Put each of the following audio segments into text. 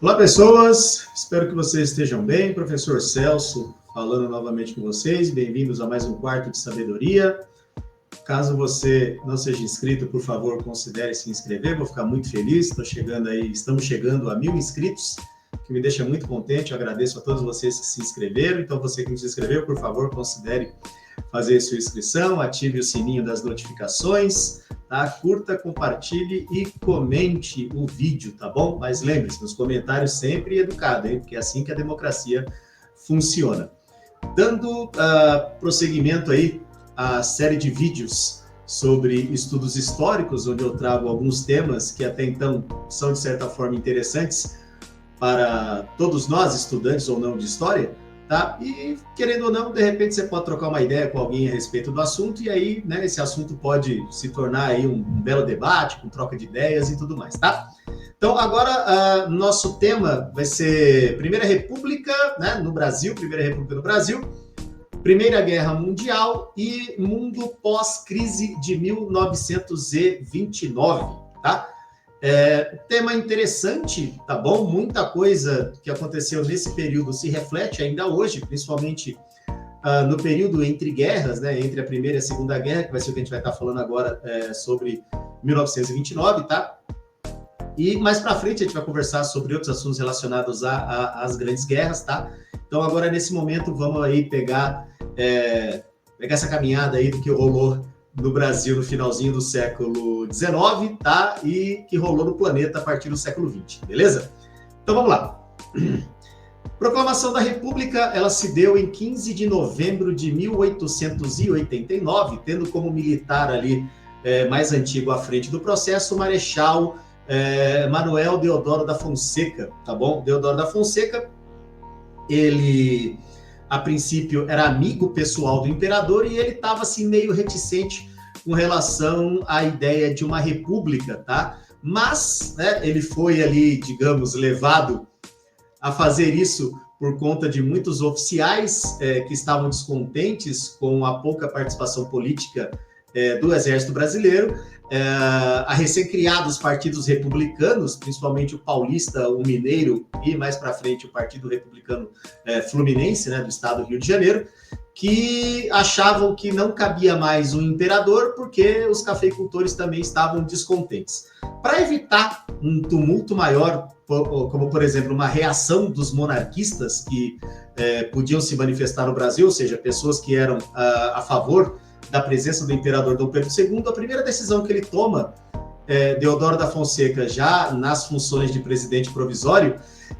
Olá, pessoas. Espero que vocês estejam bem. Professor Celso falando novamente com vocês. Bem-vindos a mais um Quarto de Sabedoria. Caso você não seja inscrito, por favor, considere se inscrever. Vou ficar muito feliz. Estamos chegando a 1000 inscritos, que me deixa muito contente. Eu agradeço a todos vocês que se inscreveram. Então, você que não se inscreveu, por favor, considere fazer sua inscrição, ative o sininho das notificações, tá? Curta, compartilhe e comente o vídeo, tá bom? Mas lembre-se, nos comentários sempre educado, hein? Porque é assim que a democracia funciona. Dando prosseguimento aí à série de vídeos sobre estudos históricos, onde eu trago alguns temas que até então são, de certa forma, interessantes para todos nós, estudantes ou não de história, tá? E, querendo ou não, de repente você pode trocar uma ideia com alguém a respeito do assunto e aí, né, esse assunto pode se tornar aí um belo debate, com troca de ideias e tudo mais, tá? Então, agora, nosso tema vai ser Primeira República, né, no Brasil, Primeira República no Brasil, Primeira Guerra Mundial e mundo pós-crise de 1929, tá? Tema interessante, tá bom? Muita coisa que aconteceu nesse período se reflete ainda hoje, principalmente no período entre guerras, né? Entre a Primeira e a Segunda Guerra, que vai ser o que a gente vai estar falando agora sobre 1929, tá? E mais para frente a gente vai conversar sobre outros assuntos relacionados às grandes guerras, tá? Então agora nesse momento vamos aí pegar essa caminhada aí do que rolou no Brasil no finalzinho do século XIX, tá? E que rolou no planeta a partir do século XX, beleza? Então vamos lá. Proclamação da República, ela se deu em 15 de novembro de 1889, tendo como militar ali mais antigo à frente do processo o Marechal Manuel Deodoro da Fonseca, tá bom? Deodoro da Fonseca, ele a princípio era amigo pessoal do imperador e ele estava assim meio reticente com relação à ideia de uma república, tá? Mas, né, ele foi ali, digamos, levado a fazer isso por conta de muitos oficiais que estavam descontentes com a pouca participação política do Exército Brasileiro, a recém-criados partidos republicanos, principalmente o paulista, o mineiro e mais para frente o Partido Republicano Fluminense, né, do estado do Rio de Janeiro, que achavam que não cabia mais um imperador porque os cafeicultores também estavam descontentes. Para evitar um tumulto maior, como por exemplo uma reação dos monarquistas que podiam se manifestar no Brasil, ou seja, pessoas que eram a favor da presença do imperador Dom Pedro II, a primeira decisão que ele toma, Deodoro da Fonseca, já nas funções de presidente provisório,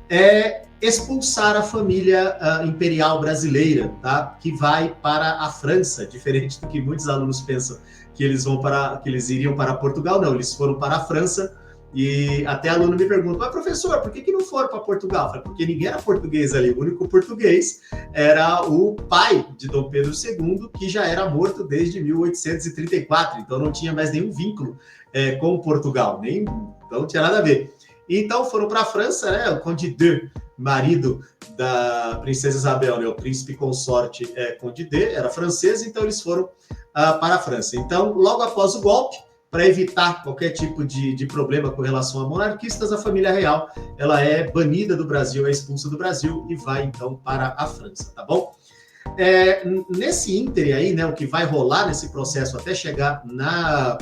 é expulsar a família imperial brasileira, tá? Que vai para a França, diferente do que muitos alunos pensam que eles iriam para Portugal. Não, eles foram para a França. E até aluno me pergunta, mas professor, por que não foram para Portugal? Eu falei, porque ninguém era português ali, o único português era o pai de Dom Pedro II, que já era morto desde 1834, então não tinha mais nenhum vínculo com Portugal, então não tinha nada a ver. Então foram para a França, né? O Conde de, marido da princesa Isabel, né? O príncipe consorte Conde de, era francês, então eles foram para a França. Então, logo após o golpe, para evitar qualquer tipo de problema com relação a monarquistas, a família real ela é banida do Brasil, é expulsa do Brasil e vai então para a França, tá bom? Nesse íntere aí, né, o que vai rolar nesse processo até chegar na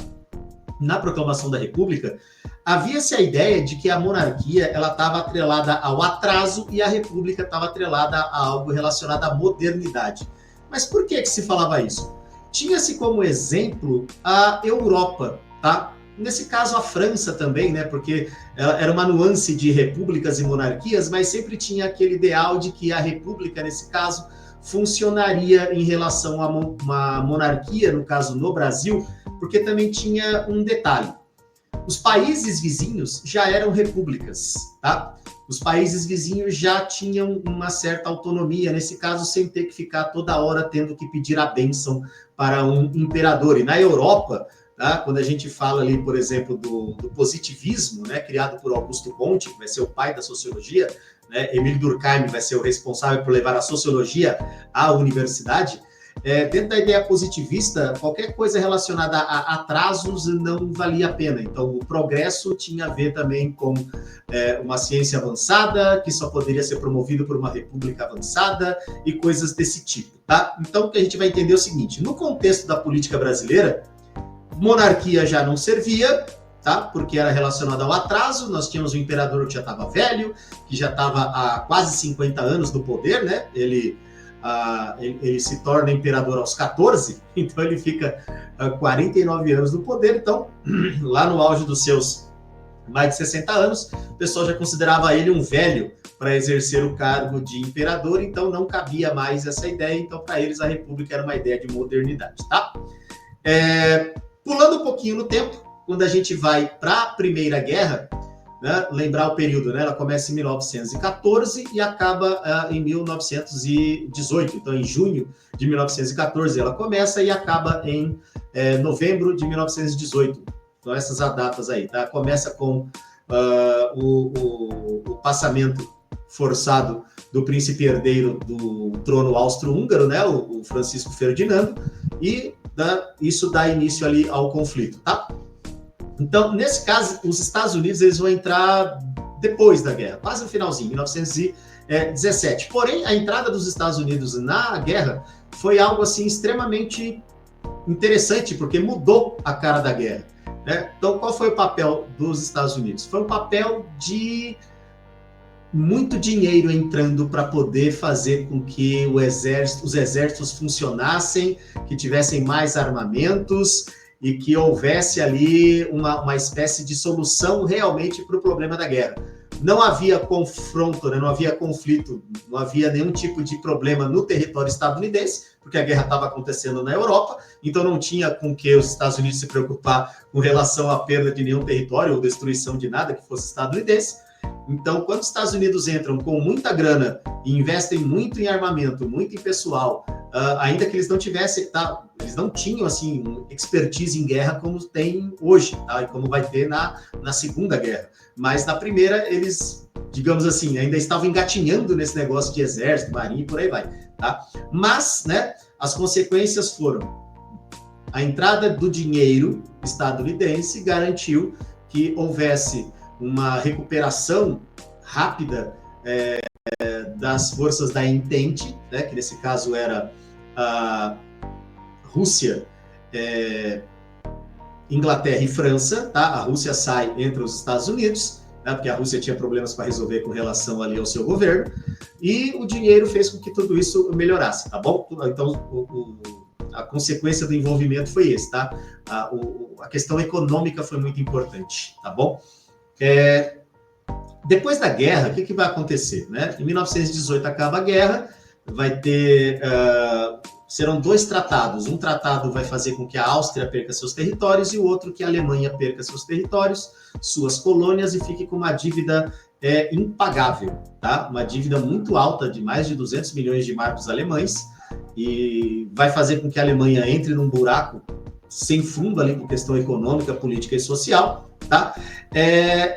proclamação da República, havia-se a ideia de que a monarquia ela estava atrelada ao atraso e a República estava atrelada a algo relacionado à modernidade. Mas por que se falava isso? Tinha-se como exemplo a Europa, tá? Nesse caso a França também, né? Porque ela era uma nuance de repúblicas e monarquias, mas sempre tinha aquele ideal de que a república, nesse caso, funcionaria em relação a uma monarquia, no caso no Brasil, porque também tinha um detalhe. Os países vizinhos já eram repúblicas, tá? Os países vizinhos já tinham uma certa autonomia, nesse caso, sem ter que ficar toda hora tendo que pedir a bênção para um imperador. E na Europa, tá? Quando a gente fala ali, por exemplo, do positivismo, né, criado por Augusto Comte, que vai ser o pai da sociologia, né, Emile Durkheim vai ser o responsável por levar a sociologia à universidade, dentro da ideia positivista, qualquer coisa relacionada a atrasos não valia a pena. Então, o progresso tinha a ver também com uma ciência avançada, que só poderia ser promovido por uma república avançada e coisas desse tipo, tá? Então, o que a gente vai entender é o seguinte: no contexto da política brasileira, monarquia já não servia, tá? Porque era relacionado ao atraso. Nós tínhamos um imperador que já estava velho, que já estava há quase 50 anos no poder, né? Ele se torna imperador aos 14, então ele fica 49 anos no poder. Então, lá no auge dos seus mais de 60 anos, o pessoal já considerava ele um velho para exercer o cargo de imperador, então não cabia mais essa ideia. Então, para eles, a república era uma ideia de modernidade, tá? Pulando um pouquinho no tempo, quando a gente vai para a Primeira Guerra, né, lembrar o período, né, ela começa em 1914 e acaba em 1918. Então, em junho de 1914 ela começa e acaba em novembro de 1918. Então, essas datas aí, tá? Começa com o passamento forçado do príncipe herdeiro do trono austro-húngaro, né, o Francisco Ferdinando, e isso dá início ali ao conflito, tá? Então, nesse caso, os Estados Unidos eles vão entrar depois da guerra, quase no finalzinho, 1917. Porém, a entrada dos Estados Unidos na guerra foi algo assim extremamente interessante, porque mudou a cara da guerra, né? Então, qual foi o papel dos Estados Unidos? Foi um papel de muito dinheiro entrando para poder fazer com que os exércitos funcionassem, que tivessem mais armamentos e que houvesse ali uma espécie de solução realmente para o problema da guerra. Não havia confronto, né? Não havia conflito, não havia nenhum tipo de problema no território estadunidense, porque a guerra estava acontecendo na Europa, então não tinha com que os Estados Unidos se preocupar com relação à perda de nenhum território ou destruição de nada que fosse estadunidense. Então, quando os Estados Unidos entram com muita grana e investem muito em armamento, muito em pessoal, ainda que eles não tivessem, tá? Eles não tinham assim expertise em guerra como tem hoje, tá? E como vai ter na Segunda Guerra. Mas na primeira eles, digamos assim, ainda estavam engatinhando nesse negócio de exército, marinha e por aí vai, tá? Mas, né? As consequências foram a entrada do dinheiro estadunidense garantiu que houvesse uma recuperação rápida das forças da Entente, né, que nesse caso era a Rússia, Inglaterra e França, tá? A Rússia sai entre os Estados Unidos, né, porque a Rússia tinha problemas para resolver com relação ali ao seu governo, e o dinheiro fez com que tudo isso melhorasse, tá bom? Então, a consequência do envolvimento foi esse, tá? A questão econômica foi muito importante, tá bom? Depois da guerra, o que vai acontecer, né? Em 1918 acaba a guerra, vai ter serão dois tratados. Um tratado vai fazer com que a Áustria perca seus territórios e o outro que a Alemanha perca seus territórios, suas colônias, e fique com uma dívida impagável, tá? Uma dívida muito alta de mais de 200 milhões de marcos alemães, e vai fazer com que a Alemanha entre num buraco sem fundo ali por questão econômica, política e social, tá?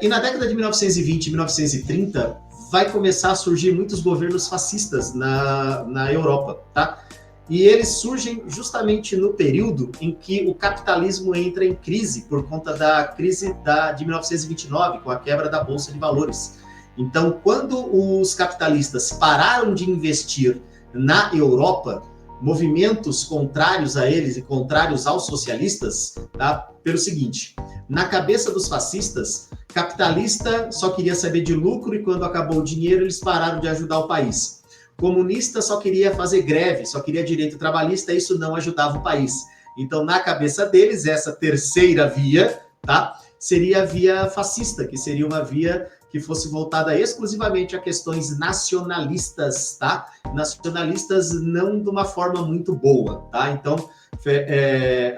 E na década de 1920 e 1930 vai começar a surgir muitos governos fascistas na Europa, tá? E eles surgem justamente no período em que o capitalismo entra em crise por conta da crise de 1929, com a quebra da Bolsa de Valores. Então, quando os capitalistas pararam de investir na Europa, movimentos contrários a eles e contrários aos socialistas, tá? Pelo seguinte, na cabeça dos fascistas, capitalista só queria saber de lucro e quando acabou o dinheiro eles pararam de ajudar o país. Comunista só queria fazer greve, só queria direito trabalhista, isso não ajudava o país. Então, na cabeça deles, essa terceira via, tá? Seria a via fascista, que seria uma via que fosse voltada exclusivamente a questões nacionalistas, tá? Nacionalistas não de uma forma muito boa, tá? Então,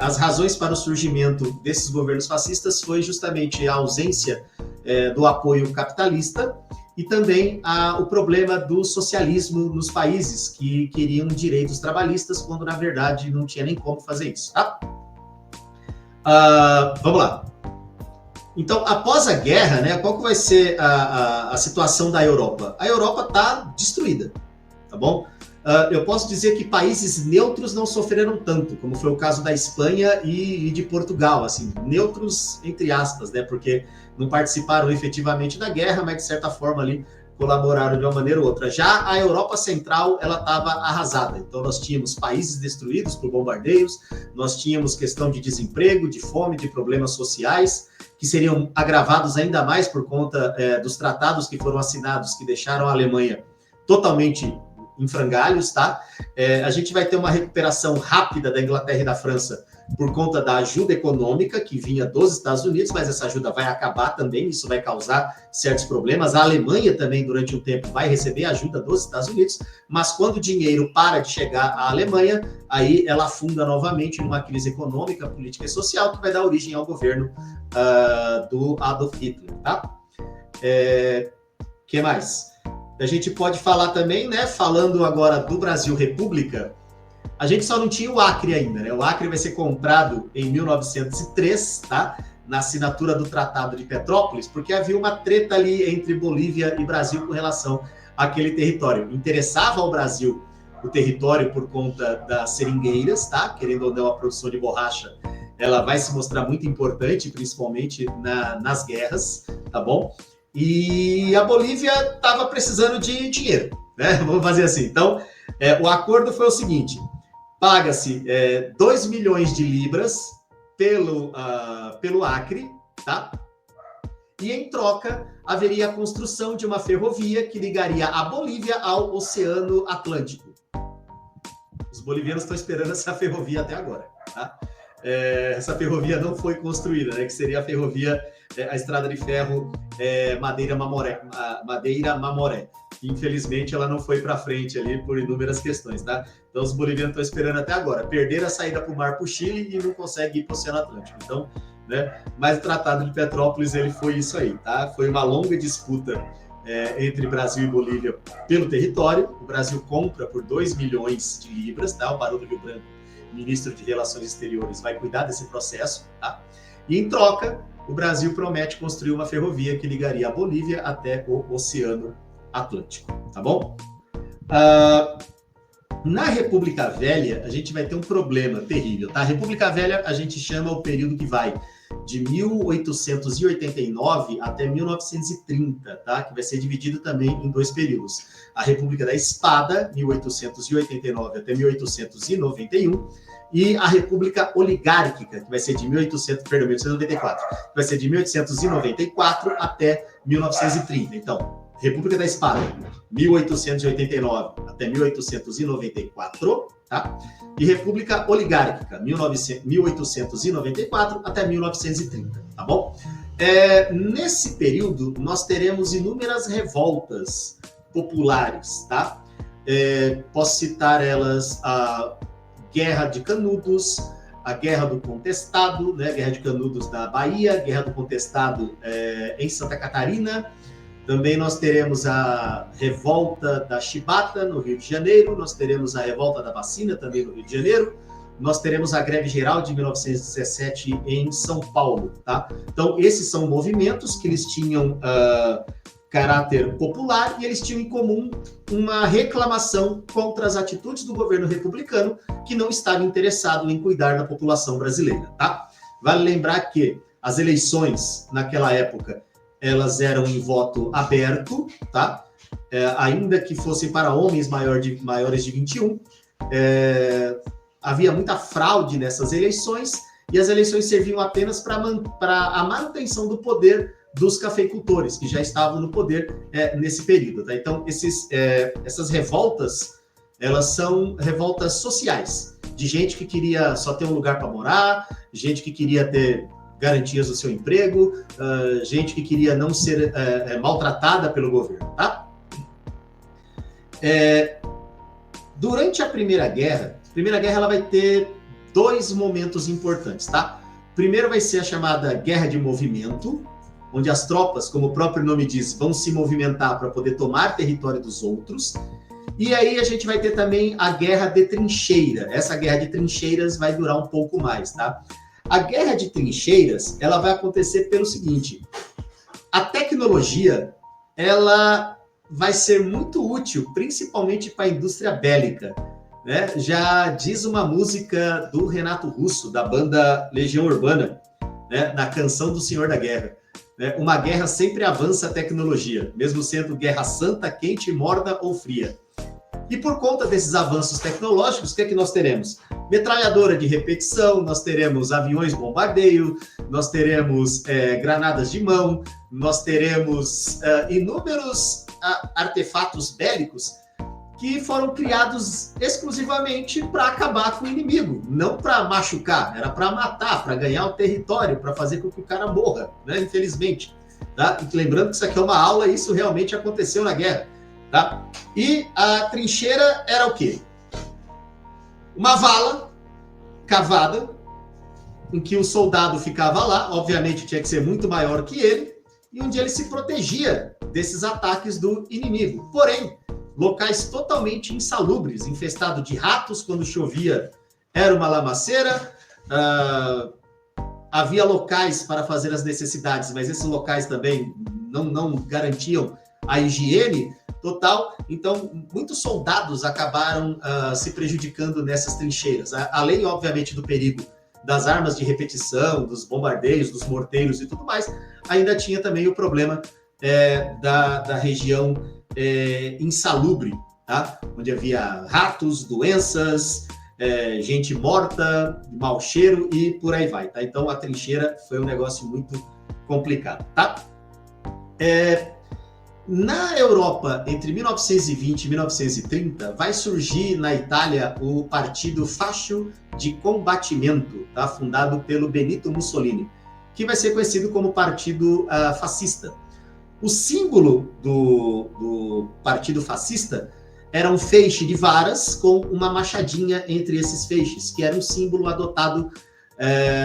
as razões para o surgimento desses governos fascistas foi justamente a ausência do apoio capitalista e também o problema do socialismo nos países que queriam direitos trabalhistas, quando na verdade não tinha nem como fazer isso, tá? Vamos lá. Então, após a guerra, né, qual que vai ser a situação da Europa? A Europa está destruída, tá bom? eu posso dizer que países neutros não sofreram tanto, como foi o caso da Espanha e de Portugal, assim, neutros entre aspas, né, porque não participaram efetivamente da guerra, mas de certa forma ali colaboraram de uma maneira ou outra. Já a Europa Central, ela estava arrasada, então nós tínhamos países destruídos por bombardeios, nós tínhamos questão de desemprego, de fome, de problemas sociais, que seriam agravados ainda mais por conta dos tratados que foram assinados, que deixaram a Alemanha totalmente em frangalhos, tá? A gente vai ter uma recuperação rápida da Inglaterra e da França por conta da ajuda econômica que vinha dos Estados Unidos, mas essa ajuda vai acabar também, isso vai causar certos problemas. A Alemanha também, durante um tempo, vai receber ajuda dos Estados Unidos, mas quando o dinheiro para de chegar à Alemanha, aí ela afunda novamente numa crise econômica, política e social que vai dar origem ao governo do Adolf Hitler, tá? Que mais? A gente pode falar também, né, falando agora do Brasil República, a gente só não tinha o Acre ainda, né? O Acre vai ser comprado em 1903, tá? Na assinatura do Tratado de Petrópolis, porque havia uma treta ali entre Bolívia e Brasil com relação àquele território. Interessava ao Brasil o território por conta das seringueiras, tá? Querendo ou não, a produção de borracha, ela vai se mostrar muito importante, principalmente nas guerras, tá bom? E a Bolívia estava precisando de dinheiro, né? Vamos fazer assim. Então, o acordo foi o seguinte: paga-se 2 milhões de libras pelo Acre, tá? E em troca haveria a construção de uma ferrovia que ligaria a Bolívia ao Oceano Atlântico. Os bolivianos estão esperando essa ferrovia até agora, tá? Essa ferrovia não foi construída, né? Que seria a ferrovia, a estrada de ferro Madeira-Mamoré. Infelizmente, ela não foi para frente ali por inúmeras questões, tá? Então, os bolivianos estão esperando até agora. Perderam a saída para o mar, para o Chile, e não conseguem ir para o Oceano Atlântico. Então, né? Mas o Tratado de Petrópolis, ele foi isso aí, tá? Foi uma longa disputa entre Brasil e Bolívia pelo território. O Brasil compra por 2 milhões de libras, tá? O Barão do Rio Branco, ministro de Relações Exteriores, vai cuidar desse processo, tá? E em troca, o Brasil promete construir uma ferrovia que ligaria a Bolívia até o Oceano Atlântico, tá bom? Na República Velha, a gente vai ter um problema terrível, tá? A República Velha, a gente chama o período que vai de 1889 até 1930, tá? Que vai ser dividido também em 2 períodos. A República da Espada, 1889 até 1891, e a República Oligárquica, que vai ser de 1894, que vai ser de 1894 até 1930. Então, República da Espada, 1889 até 1894, tá? E República Oligárquica, 1894 até 1930, tá bom? Nesse período, nós teremos inúmeras revoltas populares, tá? Posso citar elas: a Guerra de Canudos, a Guerra do Contestado, né? Guerra de Canudos da Bahia, Guerra do Contestado em Santa Catarina. Também nós teremos a Revolta da Chibata, no Rio de Janeiro. Nós teremos a Revolta da Vacina, também no Rio de Janeiro. Nós teremos a Greve Geral de 1917 em São Paulo, tá? Então, esses são movimentos que eles tinham caráter popular, e eles tinham em comum uma reclamação contra as atitudes do governo republicano, que não estava interessado em cuidar da população brasileira, tá? Vale lembrar que as eleições, naquela época, elas eram em voto aberto, tá? Ainda que fossem para homens maiores de 21, havia muita fraude nessas eleições, e as eleições serviam apenas para a manutenção do poder dos cafeicultores, que já estavam no poder nesse período, tá? Então, essas revoltas, elas são revoltas sociais, de gente que queria só ter um lugar para morar, gente que queria ter garantias do seu emprego, gente que queria não ser maltratada pelo governo, tá? Durante a Primeira Guerra ela vai ter 2 momentos importantes, tá? Primeiro vai ser a chamada Guerra de Movimento, onde as tropas, como o próprio nome diz, vão se movimentar para poder tomar território dos outros. E aí a gente vai ter também a Guerra de Trincheira. Essa Guerra de Trincheiras vai durar um pouco mais, tá? A Guerra de Trincheiras, ela vai acontecer pelo seguinte: a tecnologia, ela vai ser muito útil, principalmente para a indústria bélica, né? Já diz uma música do Renato Russo, da banda Legião Urbana, né? Na Canção do Senhor da Guerra, né? Uma guerra sempre avança a tecnologia, mesmo sendo guerra santa, quente, morna ou fria. E por conta desses avanços tecnológicos, o que é que nós teremos? Metralhadora de repetição, nós teremos aviões bombardeio, nós teremos granadas de mão, nós teremos inúmeros artefatos bélicos que foram criados exclusivamente para acabar com o inimigo, não para machucar, era para matar, para ganhar o território, para fazer com que o cara morra, né? Infelizmente. Tá? E lembrando que isso aqui é uma aula, isso realmente aconteceu na guerra. Tá? E a trincheira era o quê? Uma vala cavada, em que o soldado ficava lá, obviamente tinha que ser muito maior que ele, e onde ele se protegia desses ataques do inimigo. Porém, locais totalmente insalubres, infestado de ratos, quando chovia era uma lamaceira, havia locais para fazer as necessidades, mas esses locais também não garantiam a higiene total, então muitos soldados acabaram se prejudicando nessas trincheiras, além, obviamente, do perigo das armas de repetição, dos bombardeios, dos morteiros e tudo mais, ainda tinha também o problema da região insalubre, tá? Onde havia ratos, doenças, gente morta, mau cheiro e por aí vai, tá? Então a trincheira foi um negócio muito complicado, tá? Na Europa, entre 1920 e 1930, vai surgir na Itália o Partido Fascio de Combatimento, tá? Fundado pelo Benito Mussolini, que vai ser conhecido como Partido Fascista. O símbolo do Partido Fascista era um feixe de varas com uma machadinha entre esses feixes, que era um símbolo adotado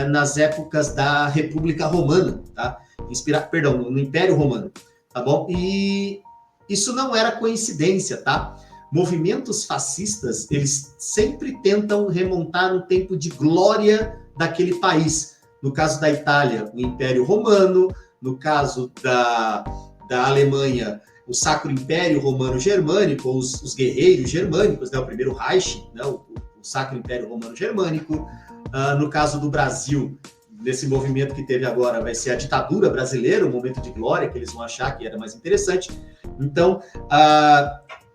nas épocas da República Romana, tá? No Império Romano. Tá bom? E isso não era coincidência, tá? Movimentos fascistas, eles sempre tentam remontar um tempo de glória daquele país. No caso da Itália, o Império Romano, no caso da Alemanha, o Sacro Império Romano Germânico, os guerreiros germânicos, né? O primeiro Reich, né? O Sacro Império Romano Germânico. No caso do Brasil, desse movimento que teve agora, vai ser a ditadura brasileira, um momento de glória, que eles vão achar que era mais interessante. Então,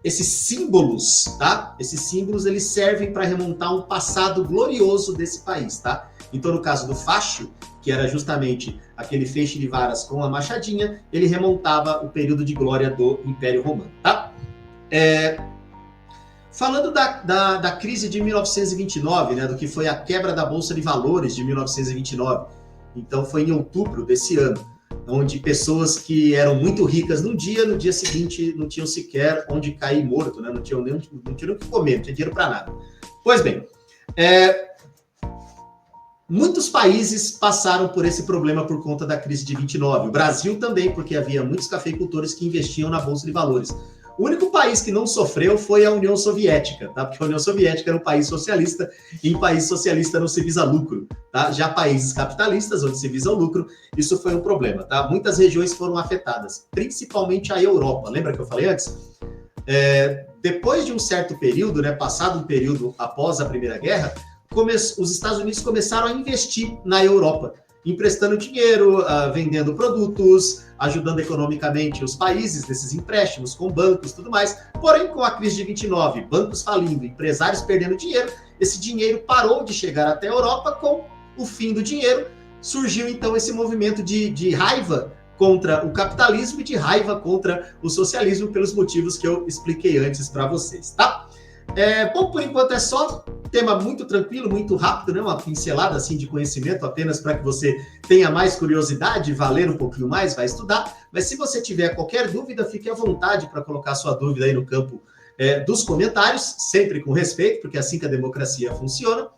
esses símbolos, tá? Esses símbolos, eles servem para remontar um passado glorioso desse país, tá? Então, no caso do fascio, que era justamente aquele feixe de varas com a machadinha, ele remontava o período de glória do Império Romano, tá? Falando da crise de 1929, né, do que foi a quebra da Bolsa de Valores de 1929, então foi em outubro desse ano, onde pessoas que eram muito ricas num dia, no dia seguinte não tinham sequer onde cair morto, né, não tinham o que comer, não tinha dinheiro para nada. Pois bem, muitos países passaram por esse problema por conta da crise de 29, o Brasil também, porque havia muitos cafeicultores que investiam na Bolsa de Valores. O único país que não sofreu foi a União Soviética, tá? Porque a União Soviética era um país socialista, e em país socialista não se visa lucro, tá? Já países capitalistas, onde se visa o lucro, isso foi um problema, tá? Muitas regiões foram afetadas, principalmente a Europa. Lembra que eu falei antes? Depois de um certo período, né, passado um período após a Primeira Guerra, os Estados Unidos começaram a investir na Europa, emprestando dinheiro, vendendo produtos, ajudando economicamente os países nesses empréstimos com bancos e tudo mais. Porém, com a crise de 29, bancos falindo, empresários perdendo dinheiro, esse dinheiro parou de chegar até a Europa. Com o fim do dinheiro, surgiu então esse movimento de raiva contra o capitalismo e de raiva contra o socialismo, pelos motivos que eu expliquei antes para vocês, tá? Bom, por enquanto é só. Tema muito tranquilo, muito rápido, né? Uma pincelada assim de conhecimento, apenas para que você tenha mais curiosidade, valer um pouquinho mais, vai estudar. Mas se você tiver qualquer dúvida, fique à vontade para colocar sua dúvida aí no campo dos comentários, sempre com respeito, porque é assim que a democracia funciona.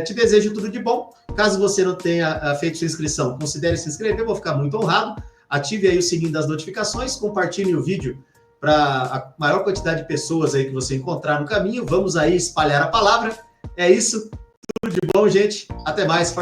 Te desejo tudo de bom. Caso você não tenha feito sua inscrição, considere se inscrever, eu vou ficar muito honrado. Ative aí o sininho das notificações, compartilhe o vídeo para a maior quantidade de pessoas aí que você encontrar no caminho. Vamos aí espalhar a palavra. É isso. Tudo de bom, gente. Até mais. Forte